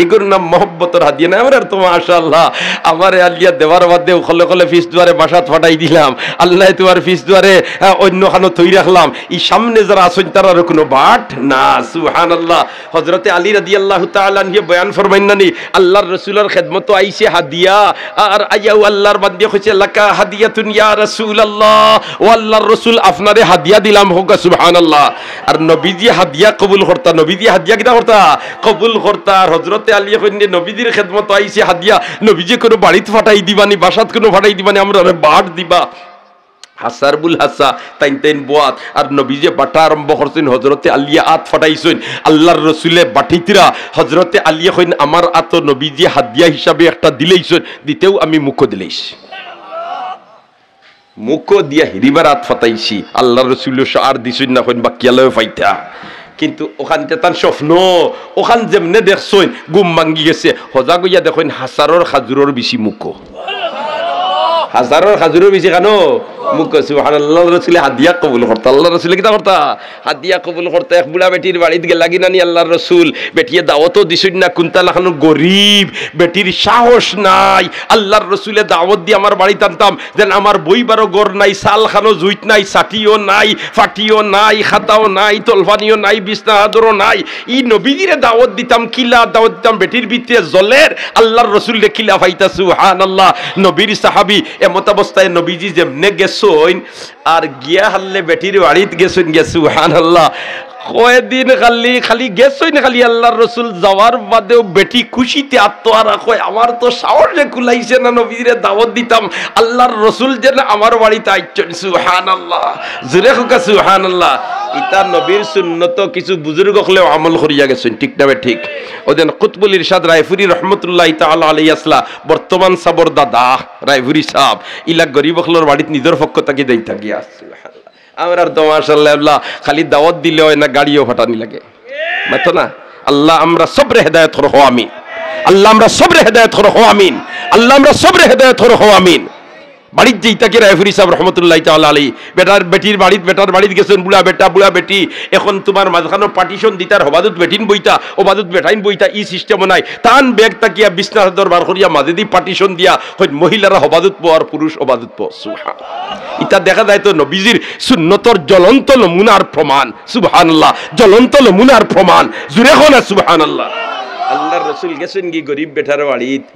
এগুর নাম মোহব্বতর হাদিয়া না আমার তো মাশাআল্লাহ আমারে আলিয়া দেওয়ার বাদে খলে খলে ফিস দুয়ারে বাসাত ফাটাই দিলাম আল্লাহ তোমার ফিস দুয়ারে অন্য খানো থই রাখলাম এই সামনে যারা আছেন তার কোনো বাট না সুবহানাল্লাহ হযরতে আলী রাদিয়াল্লাহু তাআলা আনহু বয়ান ফরমাইন নানি আল্লাহর রাসূলের খিদমত আইছে হাদিয়া আর আইয়াও আল্লাহর বান্দে কইছে লাকা হাদিয়াতুন ইয়া রাসূলুল্লাহ ও আল্লাহর রাসূল আপনারে হাদিয়া দিলাম হোক সুবহানাল্লাহ আর নবীজি হাদিয়া কবুল করতা নবীজি হাদিয়া কিটা করতা কবুল করতা হযরতে আলী কইনে নবীজির খিদমত আইছে হাদিয়া নবীজি কোন বাড়িতে ফাটাই দিবানি বাসাত কোন ফাটাই দিবানি আমরা বাট দিবা হাসারবুল হাসা তাইন বুয়াত আর নবীজি বাটা আরম্ভ করছেন হযরতে আলিয়া আত ফাটাইছেন আল্লাহর রাসূলে বাটিতিরা হযরতে আলিয়া কইন আমার আত নবীজি হাদিয়া হিসাবে একটা দিলেইছেন দিতেও আমি মুখ দিলেইছি মুখো দিয়া হিরিবারাত ফাতাইছি আল্লাহ রসুল আর দিছুন না কইন বাকিয়ালয় ফাইতা কিন্তু ওখানতে তার স্বপ্ন ওখান যেমনে দেখছইন গুম ভাঙ্গি গেছে হজা গইয়া দেখুন হাজারর খাজুরর বেশি মুখো হাজারর খাজুরর বেশি কেন মুখ সুবহানাল্লাহ রাসূল হাদিয়া কবুল করতে আল্লাহ রাসূল কিটা করতা হাদিয়া কবুল করতে এক বুড়া বেটির বাড়িতে গেল লাগি নানি আল্লাহর রাসূল বেটিয়ে দাওয়াতও দিছুন না কুনতা লাখানো গরিব বেটির সাহস নাই আল্লাহর রাসূলে দাওয়াত দি আমার বাড়িতে আনতাম যেন আমার বইবারও গর নাই সাল খানো জুইত নাই সাটিও নাই ফাটিও নাই খাতাও নাই তলফানিও নাই বিছনা আদরও নাই ই নবীজিরে দাওয়াত দিতাম কিলা দাওয়াত দিতাম বেটির ভিতরে জলের আল্লাহর রাসূলে কিলা ফাইতা সুবহানাল্লাহ নবীর সাহাবী এমত অবস্থায় নবীজি যেমনে গেছইন আর গিয়া হাল্লে বেটির বাড়িতে গেছইন গে সুবহানাল্লাহ কয়দিন খালি গেছইন খালি আল্লাহর রাসূল যাওয়ার বাদেও বেটি খুশিতে আত্মহারা কয় আমার তো সাহসে কুলাইছে না নবীরে দাওয়াত দিতাম আল্লাহর রাসূল যেন আমার বাড়িতে আইছেন সুবহানাল্লাহ জোরে হোকা সুবহানাল্লাহ ইতা নবীর সুন্নত কিছু বুজুর্গ হলেও আমল করিয়া গেছেন ঠিক না ঠিক ওদেন কুতবুল ইরশাদ রায়পুরি রহমতুল্লাহ তাআলা আলাইহি আসলা বর্তমান সাবর দাদা রায়পুরি সাহেব ইলা গরিব হলর বাড়িতে নিজের পক্ষ থেকে দেই থাকি সুবহানাল্লাহ আমরা তো মাশাআল্লাহ খালি দাওয়াত দিলে হয় না গাড়িও ফাটানি লাগে মাতো না আল্লাহ আমরা সবরে হেদায়েত করো আমিন আল্লাহ আমরা সবরে হেদায়েত করো আমিন আল্লাহ আমরা সবরে হেদায়েত করো আমিন বাড়িতে যেইটাকে রায়পুরি সাহেব রহমতুল্লাহ তাআলা আলাইহি বেটির বাড়িতে গেছেন বুড়া বেটি এখন তোমার মাঝখানো পার্টিশন দিতার হবাদত বেটিন বইতা ওবাদত বেটাইন বইতা ই সিস্টেম নাই তান ব্যাগ তাকিয়া বিছনা দরবার করিয়া মাঝে দি পার্টিশন দিয়া হয় মহিলারা হবাদত পো আর পুরুষ হবাদত পো সুবহানাল্লাহ ইতা দেখা যায় তো নবীজির সুন্নতর জ্বলন্ত নমুনার প্রমাণ সুবহানাল্লাহ জ্বলন্ত নমুনার প্রমাণ জুরে হনা সুবহানাল্লাহ আল্লাহর রাসূল গেছেন কি গরিব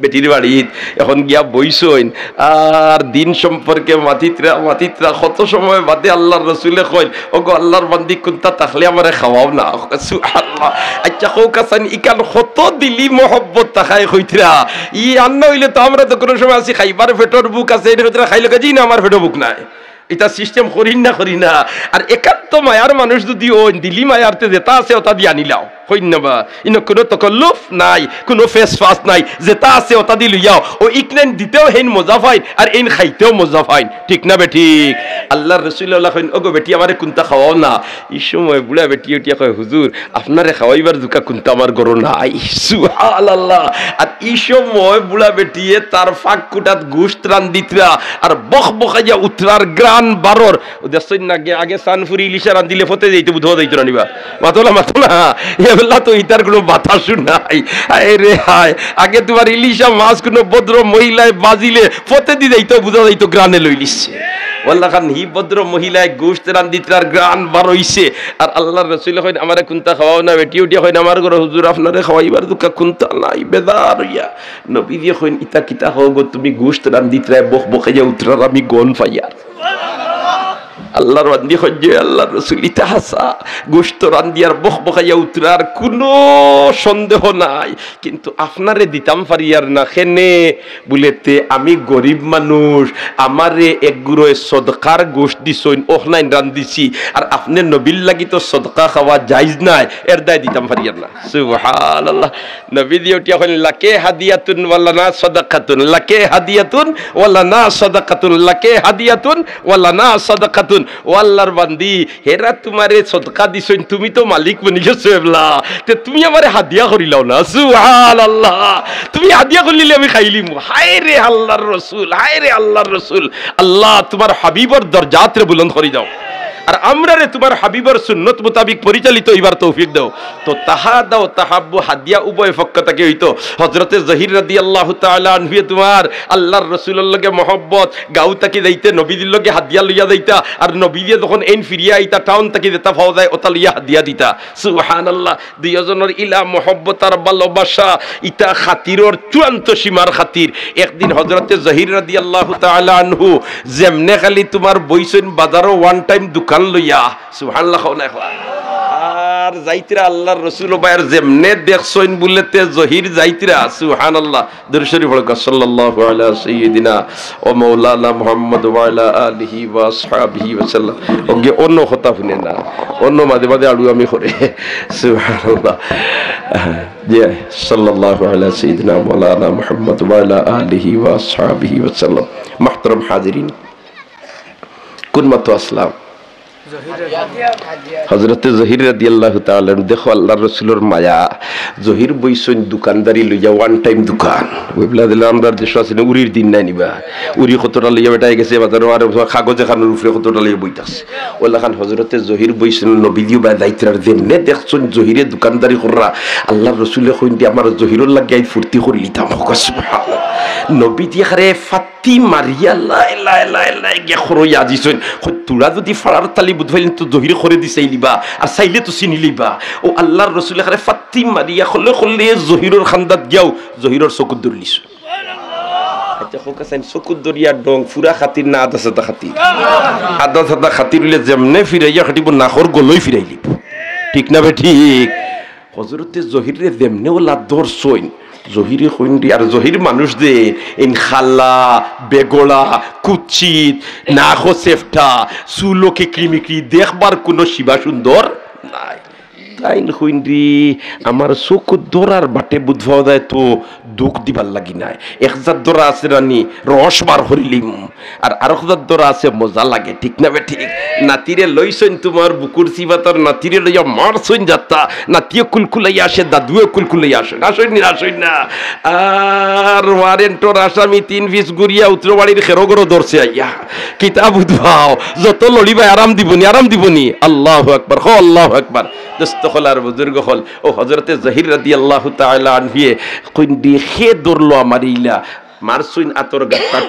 বেটির বাড়িত এখন গিয়া বইছইন আর দিন সম্পর্কে মাতিতরা কত সময় বাদে আল্লাহর রাসূলে কইল ওগো আল্লাহর বান্দি কুনতা তাহলে আমারে খাওয়াও না সুবহানাল্লাহ আচ্ছা কও কাসান ইকান কত দিলি মোহব্বত তাকায় কইতরা ই আন্ন হইলে তো আমরা তো কোনো সময় আসি খাইবার পেটর বুক আছে এর ভিতরে খাইলে কাজি না আমার পেটর বুক নাই এটা সিস্টেম করি না আর একান্ত মায়ার মানুষ যদি ও দিলি মায়ারতে যেটা আছে ওটা দিয়ে আনিলাও কইনবা ইনো কোনো তকল্লুফ নাই কোনো ফেস ফাস নাই যেটা আছে ওটা দি লইয়াও ও ইকনেন দিতেও হেন মজা পাইন আর এইন খাইতেও মজা পাইন ঠিক না বেঠিক আল্লাহর রাসূলুল্লাহ কইন ওগো বেটি আমারে কোনটা খাওয়াও না এই সময় বুড়া বেটি উঠিয়া কয় হুজুর আপনারে খাওয়াইবার দুকা কোনটা আমার গরো নাই সুবহানাল্লাহ আর এই সময় বুড়া বেটিয়ে তার ফাঁক কুটাত গোশত রান্দিতরা আর বকবকাইয়া উতরার গ্রান বারর দেখছইন না আগে সানফুরি ইলিশা রান্দিলে ফতে যাইতে বুধ যাইতো না নিবা মাতলা এবেলা তো ইতার কোনো বাতাসু নাই হায় রে হায় আগে তোমার ইলিশা মাছ কোনো ভদ্র মহিলায় বাজিলে ফতে দি যাইতো বুঝা যাইতো গ্রানে লইলিছে ওয়াল্লাহ খান হি ভদ্র মহিলায় গোশত রান্দিতরার গ্রান বার হইছে আর আল্লাহর রাসূল কইন আমারে কোনটা খাওয়াও না বেটি উঠিয়া কইন আমার ঘরে হুজুর আপনারে খাওয়াইবার দুকা কোনটা নাই বেদার হইয়া নবী দিয়ে কইন ইতা কিতা হও গো তুমি গোশত রান্দিতরায় বকবকাইয়া উতরার আমি গন ফাইয়ার আল্লাহর বান্দি হজ্জে আল্লাহর রাসূল ইতাহাসা গোশত রান্দিয়ার বকবকাইয়া উতরার কোনো সন্দেহ নাই কিন্তু আপনারে দিতাম পারিয়ার না খেনে বলেতে আমি গরিব মানুষ আমারে এক গুরোয় সদকার গোশত দিছইন ওহনাইন রান্দিছি আর আপনি নবীর লাগি তো সদকা খাওয়া জায়েজ নাই এর দায় দিতাম পারিয়ার না সুবহানাল্লাহ নবী দিয়ে উঠিয়া কইলেন লাকে হাদিয়াতুন ওয়ালানা সাদাকাতুন লাকে হাদিয়াতুন ওয়ালানা সাদাকাতুন লাকে হাদিয়াতুন ওয়ালানা সাদাকাতুন ও আল্লাহর বান্দি হেরা তোমারে সদকা দিছইন তুমি তো মালিক বনি গেছো এবলা তে তুমি আমারে হাদিয়া করিলাও না সুবহানাল্লাহ তুমি হাদিয়া করিলে আমি খাইলিম হায় রে আল্লাহর রাসূল আল্লাহ তোমার হাবিবর দরজাত রে বুলন্দ করি দাও আর আমরা রে তোমার হাবিবর সুন্নত মোতাবিক পরিচালিত হইবার তৌফিক দাও তো তাহাদা ও তাহাব্বু হাদিয়া উভয় পক্ষ থেকে হইতো হযরতে জহির রাদিয়াল্লাহু তাআলা আনহু তোমার আল্লাহর রাসূলের লগে মহব্বত গাও তাকি যাইতে নবীর লগে হাদিয়া লইয়া যাইতা আর নবী দিয়ে যখন এন ফিরিয়া আইতা টাউন তাকি যেটা পাওয়া যায় ওটা লইয়া হাদিয়া দিতা সুবহানাল্লাহ দুইজনের ইলা মহব্বত আর ভালোবাসা ইতা খাতিরর চূড়ান্ত সীমার খাতির একদিন হযরতে জহির রাদিয়াল্লাহু তাআলা আনহু যেমনে খালি তোমার বইছেন বাজারও ওয়ান টাইম দোকান লইয়া সুবহানাল্লাহ আর যাইতরা আল্লাহর রাসূল বাইর যেমনে দেখছইন বলেতে জহির যাইতরা সুবহানাল্লাহ দরুদ শরীফ পড়ো সাল্লাল্লাহু আলা সাইয়্যিদিনা ও মাওলানা মুহাম্মদ ওয়া আলা আলিহি ওয়া আসহাবিহি ওয়া সাল্লাম ওকে অন্য কথা শুনে না অন্য মাঝে আলু আমি করে সুবহানাল্লাহ জি সাল্লাল্লাহু আলা সাইয়্যিদিনা মাওলানা মুহাম্মদ ওয়া আলা আলিহি ওয়া আসহাবিহি ওয়া সাল্লাম মুহতারাম হাজিরিন কোন মতো আসলাম হযরতে জহির রাদিয়াল্লাহু তাআলা দেখো আল্লাহর রাসূলের মায়া জহির বইসন দোকানদারি লইয়া ওয়ান টাইম দোকান ওইবলা দিলে আমরা দেশ আছে না উরির দিন নাই নিবা উরি কতটা লইয়া বেটাই গেছে বাজার আর কাগজে খানোর উপরে কতটা লইয়া বইতাছে ওলা খান হযরতে জহির বইসন নবীদিও বা দায়িত্বের যেমনে দেখছন জহিরে দোকানদারি কররা আল্লাহর রাসূলে কইন দি আমার জহিরুল লাগিয়াই ফুর্তি করি লিতাম সুবহানাল্লাহ নবী দিয়া খারে ফাতি মারিয়া লা ইলাহা ইল্লাল্লাহ গে খরই আজিছন তুরা যদি ফাড়ার তালি বুধবাইলেন তো জহির করে দিছাই লিবা আর চাইলে তো চিনি লিবা ও আল্লাহর রাসূলে খারে ফাতি মারিয়া খলে খলে জহিরর খান্দাত গিয়াও জহিরর চকুত দরলিছ আচ্ছা হোকা সাইন চকুত দরিয়া ডং ফুরা খাতির না আদা সাদা খাতির আদা সাদা খাতির হইলে যেমনে ফিরাইয়া খাটিব নাখর গলই ফিরাইলিব ঠিক না বে ঠিক হযরতে জহিরে যেমনে ও লাদর সইন জহিরে কইন্দি আর জহির মানুষ দে ইন খাল্লা বেগোড়া কুচিত নাখো সেফটা সুলোকে ক্রিমিক্রি দেখবার কোনো শিবা সুন্দর নাই তাই কইন্দি আমার চকুত দরার বাটে বুধবা যায় তো দুঃখ দিবার লাগি নাই একজাত দরা আছে রানি রস বার হরিলিম আর আরেকজাত দরা আছে মজা লাগে ঠিক না বে ঠিক নাতিরে লইছইন তোমার বুকুর সিবাতার নাতিরে লইয়া মারছইন যাত্তা নাতিয়ে কুলকুলাইয়া আসে দাদুয়ে কুলকুলাইয়া আসে আসইন না আর ওয়ারেন্টর আসামি 3 পিস গুড়িয়া উত্তরবাড়ির খেরগরো ধরছে আইয়া কিতাব উদ্ভাও যত লড়িবাই আরাম দিবনি আল্লাহু আকবার হ আল্লাহু আকবার দোস্ত হলার বুজুর্গ হল ও হযরতে জহির রাদিয়াল্লাহু তাআলা আনহিয়ে কইন্দি খে দরলো আমারিলা মারসুইন আতর গাত্তা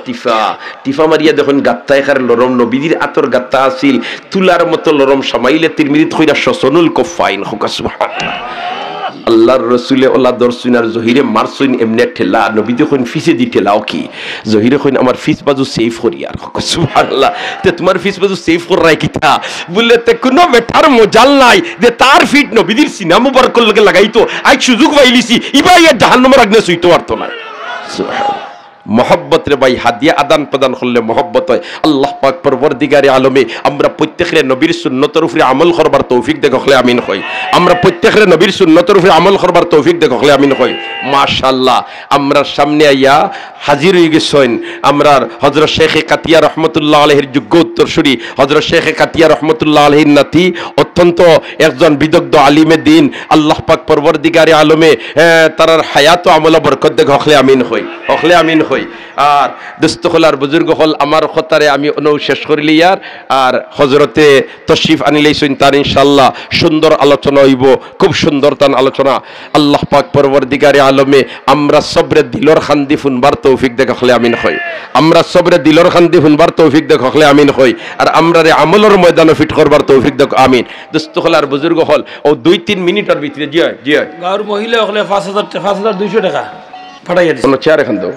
টিফা মারিয়া দেখুন গাত্তা এখার লরম নবীর আতর গাত্তা আছিল তুলার মতো লরম সামাইলে তিরমিরিত কইরা শসনুল কফাইন হুকা সুবহানাল্লাহ আল্লাহর রাসূলে ওলা দরসুন আর জহিরে মারসুইন এমনে ঠেলা নবী দেখুন ফিসে দি ঠেলাও কি জহিরে কইন আমার ফিস বাজু সেভ করি আর সুবহানাল্লাহ তে তোমার ফিস বাজু সেভ কর রাই কিতা বললে তে কোনো বেটার মজাল নাই যে তার ফিট নবীর সিনা মুবারকর লগে লাগাইতো আই সুযোগ পাইলিছি ইবা ইয়া জাহান্নামের আগুনে সুইতো পারতো না সুবহানাল্লাহ मोहब्बत रे भाई हादिया आदान प्रदान करले मोहब्बत হয় আল্লাহ পাক পরবর্তীকারে আলমে আমরা প্রত্যেকরে নবীর সুন্নতের উপরে আমল করবার তৌফিক দেখ হলে আমিন কই আমরা প্রত্যেকরে নবীর সুন্নতের উপরে আমল করবার তৌফিক দেখ হলে আমিন কই মাশাআল্লাহ আমরা সামনে আইয়া হাজির হয়ে গেছেন আমরা হযরত শেখ কাতিয়া রহমাতুল্লাহ আলাইহির যোগ্য উত্তরসূরি হযরত শেখ কাতিয়া রহমাতুল্লাহ আলাইহির নাতি অত্যন্ত একজন বিদগ্ধ আলিমে দ্বীন আল্লাহ পাক পরবর্তীকারে আলমে তার হায়াত ও আমল বরকত দেখ হলে আমিন কই আর দোস্ত হলার বুজুর্গ হল আমার খতারে আমি অনু শেষ করিলি আর হযরতে তশরিফ আনিলেইছেন তার ইনশাআল্লাহ সুন্দর আলোচনা হইব খুব সুন্দর তান আলোচনা আল্লাহ পাক পরবর্তীকারে আলমে আমরা সবরে দিলর খান্দি ফুনবার তৌফিক দেখ হলে আমিন কই আমরা সবরে দিলর খান্দি ফুনবার তৌফিক দেখ হলে আমিন কই আর আমরা রে আমলের ময়দানে ফিট করবার তৌফিক দেখ আমিন দোস্ত হলার বুজুর্গ হল ও 2-3 মিনিটের ভিতরে জি হয় গাঁর মহিলা হলে 5200 টাকা পাঠাইয়া দিছে চেয়ার এখান দাও